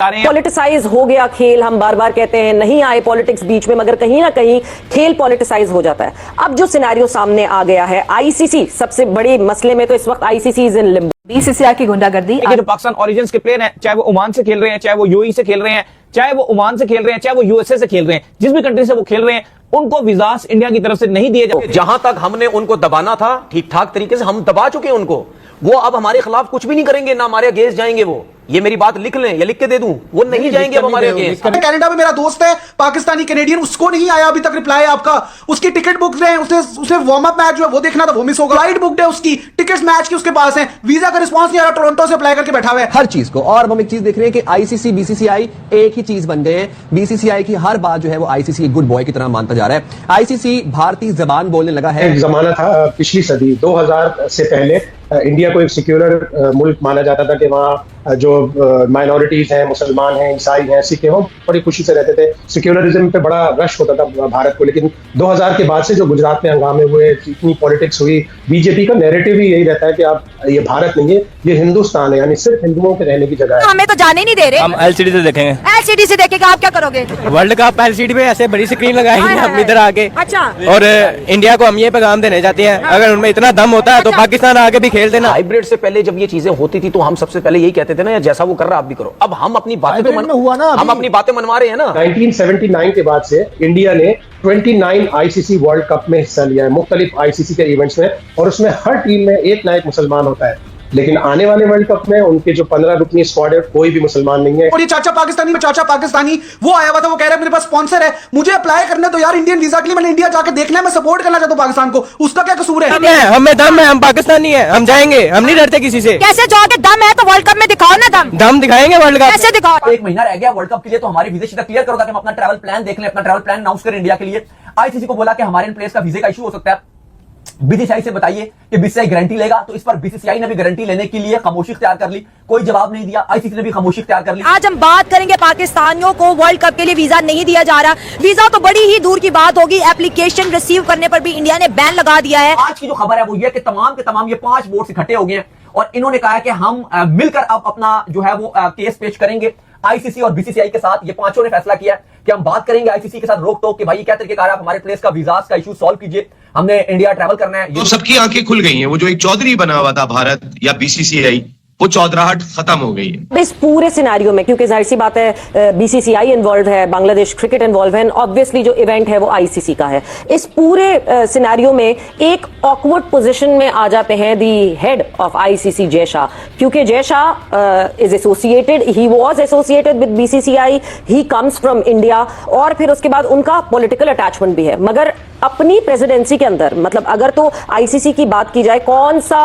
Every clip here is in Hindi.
रहे हैं। पॉलिटिसाइज हो गया खेल, हम बार बार कहते हैं नहीं आए पॉलिटिक्स बीच में, मगर कहीं ना कहीं खेल पॉलिटिसाइज हो जाता है। अब जो सिनेरियो सामने आ गया है, आईसीसी सबसे बड़े मसले में तो इस वक्त ICC is in Limbo. BCCI की गुंडागर्दी। जो पाकिस्तान ओरिजिन्स के प्लेयर हैं, चाहे वो ओमान से खेल रहे हैं, चाहे वो यूएई से खेल रहे हैं, चाहे वो ओमान से खेल रहे हैं, चाहे वो यूएसए से खेल रहे हैं, जिस भी कंट्री से वो खेल रहे हैं, उनको वीजास इंडिया की तरफ से नहीं दिए जाते। जहां तक हमने उनको दबाना था ठीक ठाक तरीके से हम दबा चुके हैं उनको। वो अब हमारे खिलाफ कुछ भी नहीं करेंगे, ना हमारे अगेंस्ट जाएंगे। वो ये मेरी बात लिख लें या लिख के दे दूं, वो नहीं जाएंगे अब हमारे अगेंस्ट। कनाडा में मेरा दोस्त है पाकिस्तानी कैनेडियन, उसको नहीं आया अभी तक रिप्लाई आपका। उसकी टिकट बुक है, उसने वार्म अप मैच जो है वो देखना था, वो मिस हो गया। फ्लाइट बुक है उसकी, टिकट्स मैच की उसके पास है, वीजा का रिस्पांस नहीं आ रहा, टोरंटो से अप्लाई करके बैठा हुआ है हर चीज को। और हम एक चीज देख रहे हैं कि आईसीसी बीसीसीआई एक ही चीज बन गए हैं। बीसीसीआई की हर बात जो है वो आईसीसी एक गुड बॉय की तरह मानता जा रहा है। आईसीसी भारतीय जबान बोलने लगा है। एक जमाना था पिछली सदी 2000 से पहले इंडिया को एक सिक्योलर मुल्क माना जाता था कि वहाँ जो माइनॉरिटीज हैं, मुसलमान हैं, ईसाई हैं, सिख हैं, वो बड़ी खुशी से रहते थे। सिक्योलरिज्म पे बड़ा रश होता था भारत को। लेकिन 2000 के बाद से जो गुजरात में हंगामे हुए, इतनी पॉलिटिक्स हुई, बीजेपी का नैरेटिव ही यही रहता है कि आप ये भारत नहीं है, ये हिंदुस्तान है, यानी सिर्फ हिंदुओं के रहने की जगह है। हमें तो जाने नहीं दे रहे। हम एलसीडी से देखेंगे। एलसीडी से देखेगा, आप क्या करोगे? वर्ल्ड कप एलसीडी पे ऐसे बड़ी स्क्रीन लगाएंगे अपनी तरह आके। अच्छा। और इंडिया को हम ये पैगाम देने जाते हैं, अगर उनमें इतना दम होता है तो पाकिस्तान आगे भी खेल देना। हाइब्रिड से पहले जब ये चीजें होती थी तो हम सबसे पहले यही कहते थे ना, जैसा वो कर रहा आप भी करो। अब हम अपनी बातें हम अपनी बातें मनवा रहे हैं ना। 1979 के बाद से इंडिया ने 29 आईसीसी वर्ल्ड कप में हिस्सा लिया है, मुख्तलिफ आईसीसी के इवेंट्स में, और उसमें हर टीम में एक ना एक मुसलमान होता है। लेकिन आने वाले वर्ल्ड कप में उनके जो 15 रुकनी स्क्वाड है, कोई भी मुसलमान नहीं है। और ये चाचा पाकिस्तानी वो आया हुआ था, वो कह रहा है मेरे पास स्पॉन्सर है, मुझे अप्लाई करने तो यार इंडियन वीजा के लिए, मैंने इंडिया जाके देखना है, मैं सपोर्ट करना चाहता हूँ पाकिस्तान को। उसका क्या कसूर है? हमें दम है, हम पाकिस्तानी है, हम जाएंगे, हम नहीं डरते किसी से। कैसे जाओगे? दम है तो वर्ल्ड कप में दिखाओ ना दम। दम दिखाएंगे वर्ल्ड कप। कैसे दिखाओ? एक महीना रह गया वर्ल्ड कप के लिए, तो हमारी वीजा शीट क्लियर करो ताकि हम अपना ट्रैवल प्लान देख लें, अपना ट्रैवल प्लान अनाउंस करें इंडिया के लिए। आईसीसी को बोला कि हमारे इन प्लेयर्स का वीजा का इशू हो सकता है, बीसीसीआई से बताइए कि बीसीसीआई गारंटी लेगा। तो इस पर बीसीसीआई ने भी गारंटी लेने के लिए खामोशी इख्तियार कर ली, कोई जवाब नहीं दिया। आईसीसी ने भी खामोशी इख्तियार कर ली। आज हम बात करेंगे पाकिस्तानियों को वर्ल्ड कप के लिए वीजा नहीं दिया जा रहा। वीजा तो बड़ी ही दूर की बात होगी, एप्लीकेशन रिसीव करने पर भी इंडिया ने बैन लगा दिया है। आज की जो खबर है वो ये कि तमाम के तमाम ये 5 बोर्ड इकट्ठे हो गए हैं और इन्होंने कहा है कि हम मिलकर अब अपना जो है वो केस पेश करेंगे आईसीसी और बीसीसीआई के साथ। ये पांचों ने फैसला किया कि हम बात करेंगे आईसीसी के साथ रोक टोक कि भाई क्या तरीके कार आप हमारे प्लेयर्स का वीजास का इशू सॉल्व कीजिए, हमने इंडिया ट्रैवल करना है। तो सबकी आंखें खुल गई हैं। वो जो एक चौधरी बना हुआ था भारत या बीसीसीआई, वो चौधराहट खत्म हो गई है इस पूरे सिनारियो में, क्योंकि जाहिर सी बात है बीसीसीआई इन्वॉल्व है, बांग्लादेश क्रिकेट इन्वॉल्व है, ऑब्वियसली जो इवेंट है वो आईसीसी का है। इस पूरे सिनारियो में एक ऑकवर्ड पोजीशन में आ जाते हैं the head of ICC Jay Shah, क्योंकि Jay Shah is associated, he was associated with BCCI, he comes from India, और फिर उसके बाद उनका पॉलिटिकल अटैचमेंट भी है। मगर अपनी प्रेसिडेंसी के अंदर, मतलब अगर तो आईसीसी की बात की जाए, कौन सा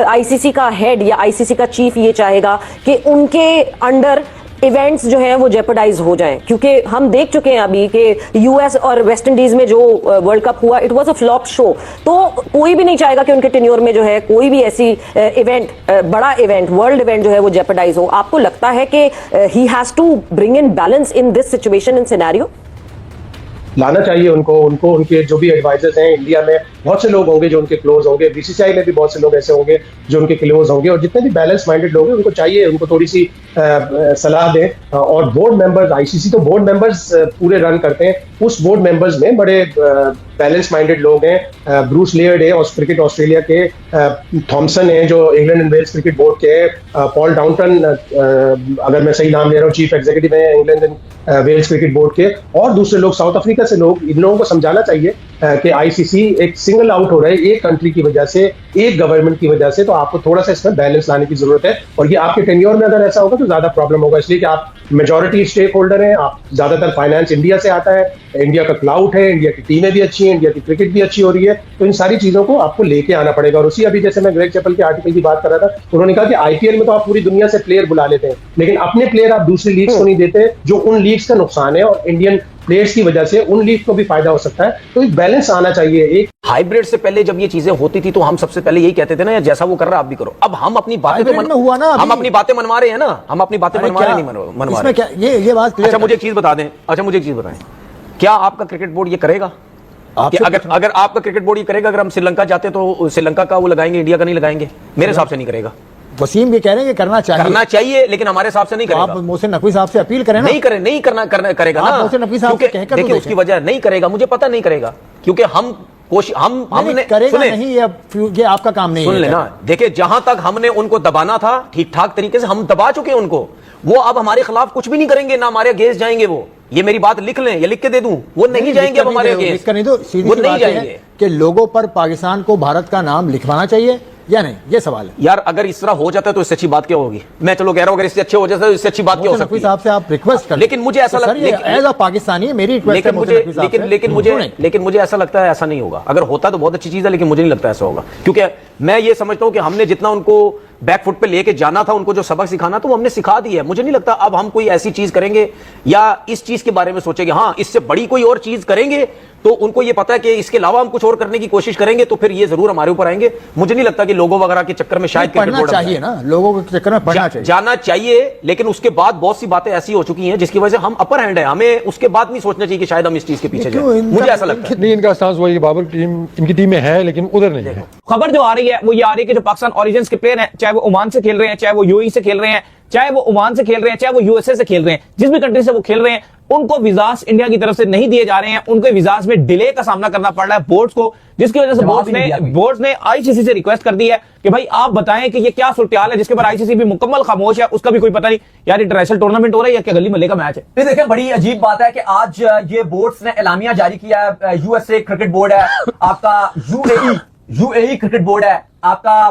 आईसीसी का हेड या आईसीसी का चीफ ये चाहेगा कि उनके अंडर इवेंट्स जो हैं वो जेपरडाइज हो जाएं? क्योंकि हम देख चुके हैं अभी कि यूएस और वेस्ट इंडीज में जो वर्ल्ड कप हुआ, it was a flop show. तो कोई भी नहीं चाहेगा कि उनके टेन्योर में जो है कोई भी ऐसी इवेंट, बड़ा इवेंट, वर्ल्ड इवेंट जो है वो जेपरडाइज हो। आपको लगता है कि he has to bring in balance in this situation, in scenario? लाना चाहिए उनको उनके जो भी एडवाइजर्स हैं इंडिया में, बहुत से लोग होंगे जो उनके क्लोज होंगे, बीसीसीआई में भी बहुत से लोग ऐसे होंगे जो उनके क्लोज होंगे, और जितने भी बैलेंस माइंडेड लोग हैं उनको चाहिए, उनको थोड़ी सी सलाह दें। और बोर्ड मेंबर्स, आईसीसी तो बोर्ड मेंबर्स पूरे रन करते हैं, उस बोर्ड मेंबर्स में बड़े बैलेंस माइंडेड लोग हैं। ब्रूस लियर्ड है और क्रिकेट ऑस्ट्रेलिया के, थॉमसन है जो England and Wales cricket board के हैं, पॉल डाउनटन अगर मैं सही नाम ले रहा हूँ, चीफ एग्जीक्यूटिव है England and Wales cricket board के, और दूसरे लोग साउथ अफ्रीका से लोग। इन लोगों को समझाना चाहिए कि आईसीसी एक सिंगल आउट हो रहा है एक कंट्री की वजह से, एक गवर्नमेंट की वजह से, तो आपको थोड़ा सा इसमें बैलेंस लाने की जरूरत है। और ये आपके टेन्योर में अगर ऐसा होगा तो ज्यादा प्रॉब्लम होगा, इसलिए कि आप मेजॉरिटी स्टेक होल्डर हैं, आप ज्यादातर फाइनेंस इंडिया से आता है, इंडिया का क्लाउड है, इंडिया की टीमें भी अच्छी हैं, इंडिया की क्रिकेट भी अच्छी हो रही है, तो इन सारी चीजों को आपको लेके आना पड़ेगा। और उसी अभी जैसे मैं ग्रेग चैपल के आर्टिकल की बात कर रहा था, उन्होंने कहा कि आईपीएल में तो आप पूरी दुनिया से प्लेयर बुला लेते हैं, लेकिन अपने प्लेयर आप दूसरी लीग्स को नहीं देते, जो उन लीग्स का नुकसान है, और इंडियन प्लेयर्स की वजह से उन लीग को भी फायदा हो सकता है। तो एक बैलेंस आना चाहिए। एक हाइब्रिड से पहले जब ये चीजें होती थी तो हम सबसे पहले यही कहते थे ना, जैसा वो कर रहा आप भी करो। अब हम अपनी बातें हम अपनी बातें मनवा रहे हैं ना, हम अपनी बातें मनवा रहे नहीं मनवा रहे। ये बात अच्छा मुझे एक चीज बता दें, मुझे एक चीज बताएं, क्या आपका क्रिकेट बोर्ड ये करेगा? अगर आपका क्रिकेट बोर्ड ये करेगा, अगर हम श्रीलंका जाते तो श्रीलंका का वो लगाएंगे, इंडिया का नहीं लगाएंगे? मेरे हिसाब से नहीं करेगा। वसीम ये कह रहे हैं कि करना चाहिए लेकिन हमारे हिसाब से नहीं तो करेगा। आप मोहसिन नकवी साहब से अपील करें ना। नहीं करेगा आप ना। मोहसिन नकवी साहब से कहकर तो देखिए उसकी वजह नहीं करेगा, मुझे पता नहीं करेगा, क्योंकि हमने करेगा नहीं, ये आपका काम नहीं है। सुन लेना, देखिए जहां तक हमने उनको दबाना था ठीक ठाक तरीके से हम दबा चुके हैं उनको। वो अब हमारे खिलाफ कुछ भी नहीं करेंगे, ना हमारे अगेंस्ट जाएंगे। वो ये मेरी बात लिख लें या लिख के दे दूं, वो नहीं जाएंगे अब हमारे अगेंस्ट। वो नहीं जाएंगे कि लोगों पर पाकिस्तान को भारत का नाम लिखवाना चाहिए या नहीं, ये सवाल है यार। अगर इस तरह हो जाता है तो इससे अच्छी बात क्या होगी? मैं चलो कह रहा हूं अगर इससे अच्छे हो जाता है तो इससे अच्छी बात क्या हो सकती है? साहब से आप रिक्वेस्ट कर, लेकिन मुझे ऐसा एज अ पाकिस्तानी मेरी रिक्वेस्ट है, लेकिन मुझे ऐसा लगता है ऐसा नहीं होगा। अगर होता तो बहुत अच्छी चीज है, लेकिन मुझे नहीं लगता ऐसा होगा, क्योंकि मैं ये समझता हूं कि हमने जितना उनको बैकफुट पे लेके जाना था, उनको जो सबक सिखाना था वो हमने सिखा दिया है। मुझे नहीं लगता अब हम कोई ऐसी चीज करेंगे या इस चीज के बारे में सोचेंगे, हाँ इससे बड़ी कोई और चीज करेंगे तो उनको ये पता है कि इसके अलावा हम कुछ और करने की कोशिश करेंगे तो फिर ये जरूर हमारे ऊपर आएंगे। मुझे नहीं लगता कि लोगों वगैरह के चक्कर में शायद पढ़ना चाहिए ना, लोगों के चक्कर में पढ़ना चाहिए, जाना चाहिए। लेकिन उसके बाद बहुत सी बातें ऐसी हो चुकी हैं जिसकी वजह से हम अपर हैंड है, हमें उसके बाद नहीं सोचना चाहिए कि शायद हम इस चीज के पीछे जाएं। मुझे ऐसा लगता है नहीं, इनका स्टांस वही बाबर टीम इनकी टीम में है लेकिन उधर नहीं है। खबर जो आ रही है वो ये आ रही है कि जो पाकिस्तान ओरिजिन्स के प्लेयर हैं, चाहे वो ओमान से खेल रहे हैं, चाहे वो यूएई से खेल रहे हैं, चाहे वो ओमान से खेल रहे हैं, चाहे वो यूएसए से खेल रहे हैं, जिस भी कंट्री से वो खेल रहे हैं, उनको विजास इंडिया की तरफ से नहीं दिए जा रहे हैं। उनको विजास में डिले का सामना करना पड़ रहा है बोर्ड्स को, जिसकी वजह से बोर्ड्स ने आईसीसी से रिक्वेस्ट कर दी है कि भाई आप बताएं कि ये क्या सूरत-ए-हाल है, जिसके पर आईसीसी भी मुकम्मल खामोश है, उसका भी कोई पता नहीं। यार इंटरनेशनल टूर्नामेंट हो रहा है या क्या गली मल्ले का मैच है? देखिए बड़ी अजीब बात है कि आज ये बोर्ड्स ने एलामिया जारी किया है। यूएसए क्रिकेट बोर्ड है, आपका यूएई क्रिकेट बोर्ड है, आपका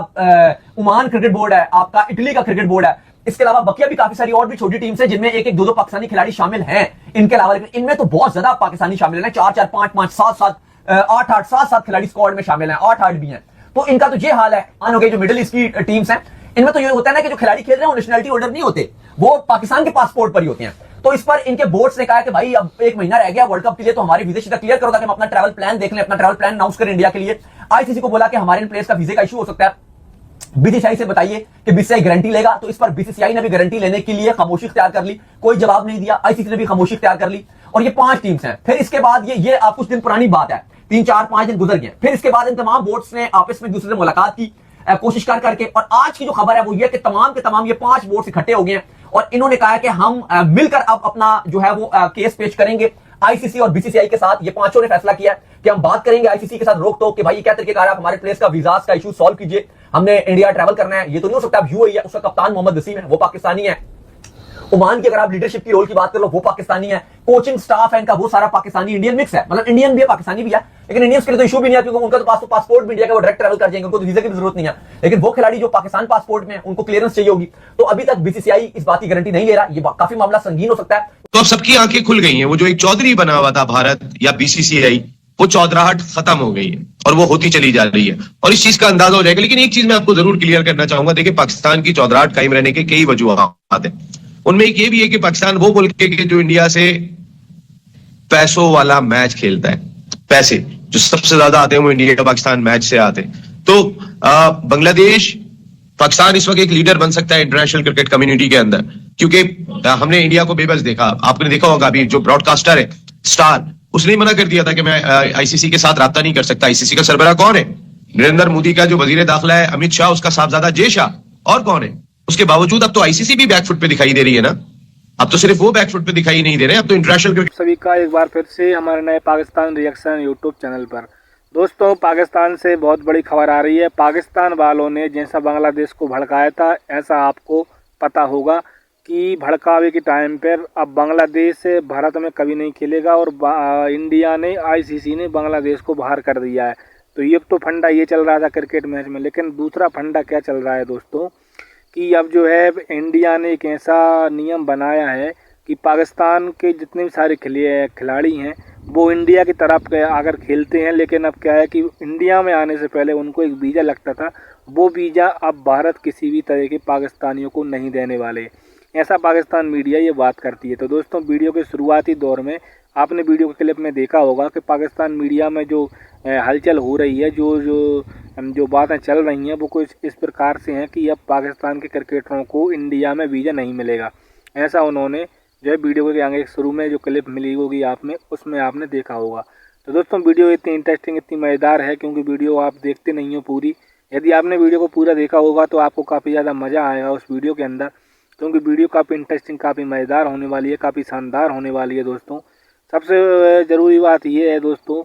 ओमान क्रिकेट बोर्ड है, आपका इटली का क्रिकेट बोर्ड है। इसके अलावा बकिया भी काफी सारी और भी छोटी टीम्स हैं जिनमें एक एक दो पाकिस्तानी खिलाड़ी शामिल हैं। इनके अलावा इनमें तो बहुत ज्यादा पाकिस्तानी शामिल हैं, 4-4, 5-5, 7-7, 8-8, 7-7 खिलाड़ी स्क्वाड में शामिल हैं, 8-8 भी हैं। तो इनका तो ये हाल है। हो गई जो मिडिल ईस्ट की टीम्स हैं, इनमें तो ये होता है ना कि जो खिलाड़ी खेल रहे हैं वो नेशनलिटी होल्डर नहीं होते, वो पाकिस्तान के पासपोर्ट पर ही होते हैं। तो इस पर इनके बोर्ड्स ने कहा कि भाई अब 1 महीना रह गया वर्ल्ड कप के लिए, तो हमारे वीजे सीधा क्लियर करो ताकि हम अपना ट्रैवल प्लान देख लें, अपना ट्रैवल प्लान अनाउंस करें इंडिया के लिए। आईसीसी को बोला कि हमारे इन प्लेयर्स का वीजे का इशू हो सकता है, बीसीसीआई से बताइए कि बीसीसीआई गारंटी लेगा। तो इस पर बीसीसीआई ने भी गारंटी लेने के लिए खामोशी इख्तियार कर ली, कोई जवाब नहीं दिया। आईसीसी ने भी खामोशी इख्तियार कर ली। और ये 5 टीम्स हैं। फिर इसके बाद ये आप कुछ दिन पुरानी बात है, 3-4-5 दिन गुजर गए। फिर इसके बाद इन तमाम बोर्ड्स ने आपस में एक दूसरे से मुलाकात की कोशिश कर करके, और आज की जो खबर है वो ये कि तमाम के तमाम ये 5 बोर्ड्स इकट्ठे हो गए हैं और इन्होंने कहा है कि हम मिलकर अब अपना जो है वो केस पेश करेंगे आईसीसी और बीसीसीआई के साथ। ये पांचों ने फैसला किया कि हम बात करेंगे आईसीसी के साथ रोक टोक कि भाई क्या तरीके कार आप हमारे प्लेयर्स का वीजास का इशू सॉल्व कीजिए, हमने इंडिया ट्रैवल करना है। ये तो नहीं हो सकता अब यूएई है, उसका कप्तान मोहम्मद वसीम है, वो पाकिस्तानी है। ओमान की अगर आप लीडरशिप की रोल की बात कर लो, वो पाकिस्तानी है। कोचिंग स्टाफ है इनका वो सारा पाकिस्तानी इंडियन मिक्स है, मतलब इंडियन भी है पाकिस्तानी भी है। लेकिन इंडियंस के लिए तो इशू भी नहीं है क्योंकि उनका तो पासपोर्ट भी इंडिया का, वो डायरेक्ट ट्रैवल कर जाएंगे, उनको तो वीजा की भी जरूरत नहीं है। लेकिन वो खिलाड़ी जो पाकिस्तान पासपोर्ट में है उनको क्लियरेंस चाहिए होगी। तो अभी तक बीसीसीआई इस बात की गारंटी नहीं ले रहा, ये काफी मामला संगीन हो सकता है। तो अब सबकी आंखें खुल गई हैं। वो जो एक चौधरी बना हुआ था भारत या बीसीसीआई, वो चौधराहट खत्म हो गई है और वो होती चली जा रही है और इस चीज का अंदाजा हो जाएगा। लेकिन एक चीज मैं आपको जरूर क्लियर करना चाहूंगा, देखिए पाकिस्तान की चौधराहट कायम रहने के कई वजूहात हैं। उनमें एक ये भी है कि पाकिस्तान वो मुल्क है कि जो इंडिया से पैसों वाला मैच खेलता है। पैसे जो सबसे ज्यादा आते हैं वो इंडिया पाकिस्तान मैच से आते हैं। तो बांग्लादेश, पाकिस्तान इस वक्त एक लीडर बन सकता है इंटरनेशनल क्रिकेट कम्युनिटी के अंदर, क्योंकि हमने इंडिया को बेबस देखा। आपने देखा होगा अभी जो ब्रॉडकास्टर है स्टार, उसने ही मना कर दिया था कि मैं आईसीसी के साथ राब्ता नहीं कर सकता। आईसीसी का सरबराह कौन है? नरेंद्र मोदी का जो वजीर दाखिला है अमित शाह, उसका साहबजादा जय शाह, और कौन है? उसके बावजूद अब तो आईसीसी भी बैकफुट पे दिखाई दे रही है ना। अब तो सिर्फ वो बैकफुट पे दिखाई नहीं दे रहे, अब तो इंटरनेशनल क्रिकेट। सभी का एक बार फिर से हमारे नए पाकिस्तान रिएक्शन यूट्यूब चैनल पर। दोस्तों, पाकिस्तान से बहुत बड़ी खबर आ रही है। पाकिस्तान वालों ने जैसा बांग्लादेश को भड़काया था, ऐसा आपको पता होगा कि भड़कावे के टाइम पर अब बांग्लादेश भारत में कभी नहीं खेलेगा और इंडिया ने, आईसीसी ने बांग्लादेश को बाहर कर दिया है। तो ये तो फंडा ये चल रहा था क्रिकेट मैच में, लेकिन दूसरा फंडा क्या चल रहा है दोस्तों कि अब जो है इंडिया ने एक ऐसा नियम बनाया है कि पाकिस्तान के जितने भी सारे खिलाड़ी हैं वो इंडिया की तरफ अगर खेलते हैं, लेकिन अब क्या है कि इंडिया में आने से पहले उनको एक वीज़ा लगता था, वो वीज़ा अब भारत किसी भी तरह के पाकिस्तानियों को नहीं देने वाले। ऐसा पाकिस्तान मीडिया ये बात करती है। तो दोस्तों, वीडियो के शुरुआती दौर में आपने वीडियो के क्लिप में देखा होगा कि पाकिस्तान मीडिया में जो हलचल हो रही है, जो बातें चल रही हैं, वो कुछ इस प्रकार से हैं कि अब पाकिस्तान के क्रिकेटरों को इंडिया में वीज़ा नहीं मिलेगा। ऐसा उन्होंने जो है वीडियो के आगे शुरू में जो क्लिप मिली होगी आप में, उसमें आपने देखा होगा। तो दोस्तों, वीडियो इतनी इंटरेस्टिंग, इतनी मज़ेदार है क्योंकि वीडियो आप देखते नहीं हो पूरी, यदि आपने वीडियो को पूरा देखा होगा तो आपको काफ़ी ज़्यादा मज़ा आएगा उस वीडियो के अंदर, क्योंकि वीडियो काफ़ी इंटरेस्टिंग, काफ़ी मज़ेदार होने वाली है, काफ़ी शानदार होने वाली है दोस्तों। सबसे ज़रूरी बात ये है दोस्तों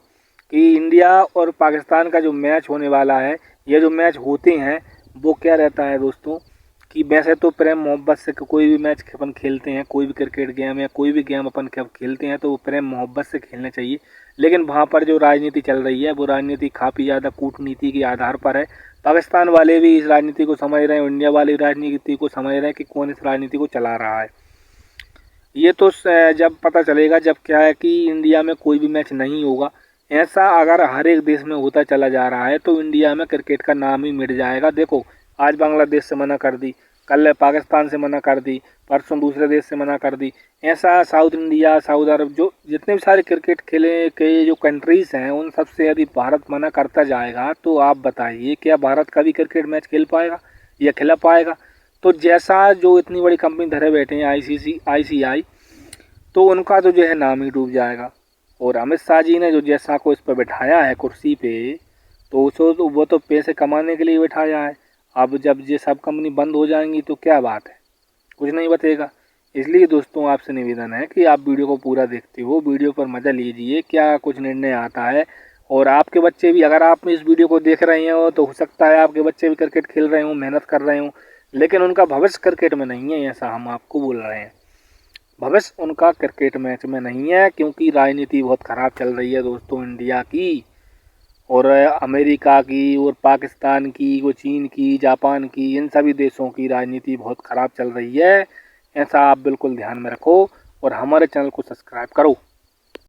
कि इंडिया और पाकिस्तान का जो मैच होने वाला है, ये जो मैच होते हैं वो क्या रहता है दोस्तों कि वैसे तो प्रेम मोहब्बत से कोई भी मैच अपन खेलते हैं, कोई भी क्रिकेट गेम या कोई भी गेम अपन खेलते हैं तो वो प्रेम मोहब्बत से खेलना चाहिए। लेकिन वहाँ पर जो राजनीति चल रही है वो राजनीति काफ़ी ज़्यादा कूटनीति के आधार पर है। पाकिस्तान वाले भी इस राजनीति को समझ रहे हैं, इंडिया वाले राजनीति को समझ रहे हैं कि कौन इस राजनीति को चला रहा है। ये तो जब पता चलेगा जब क्या है कि इंडिया में कोई भी मैच नहीं होगा। ऐसा अगर हर एक देश में होता चला जा रहा है तो इंडिया में क्रिकेट का नाम ही मिट जाएगा। देखो आज बांग्लादेश से मना कर दी, कल पाकिस्तान से मना कर दी, परसों दूसरे देश से मना कर दी। ऐसा साउथ इंडिया, सऊदी अरब, जो जितने भी सारे क्रिकेट खेले के जो कंट्रीज़ हैं उन सब से यदि भारत मना करता जाएगा तो आप बताइए क्या भारत कभी क्रिकेट मैच खेल पाएगा या खिला पाएगा? तो जैसा जो इतनी बड़ी कंपनी धरे बैठे हैं ICC, ICI, तो उनका तो जो है नाम ही डूब जाएगा। और अमित शाह जी ने जो जैसा को इस पर बिठाया है कुर्सी पे, तो उसको वो तो पैसे कमाने के लिए बिठाया है। अब जब ये सब कंपनी बंद हो जाएंगी तो क्या बात है, कुछ नहीं बचेगा। इसलिए दोस्तों आपसे निवेदन है कि आप वीडियो को पूरा देखते हो, वीडियो पर मज़ा लीजिए, क्या कुछ निर्णय आता है। और आपके बच्चे भी, अगर आप इस वीडियो को देख रहे हो तो हो सकता है आपके बच्चे भी क्रिकेट खेल रहे हों, मेहनत कर रहे हों, लेकिन उनका भविष्य क्रिकेट में नहीं है, ऐसा हम आपको बोल रहे हैं। भविष्य उनका क्रिकेट मैच में नहीं है, क्योंकि राजनीति बहुत ख़राब चल रही है दोस्तों इंडिया की और अमेरिका की और पाकिस्तान की, वो चीन की, जापान की, इन सभी देशों की राजनीति बहुत ख़राब चल रही है। ऐसा आप बिल्कुल ध्यान में रखो और हमारे चैनल को सब्सक्राइब करो।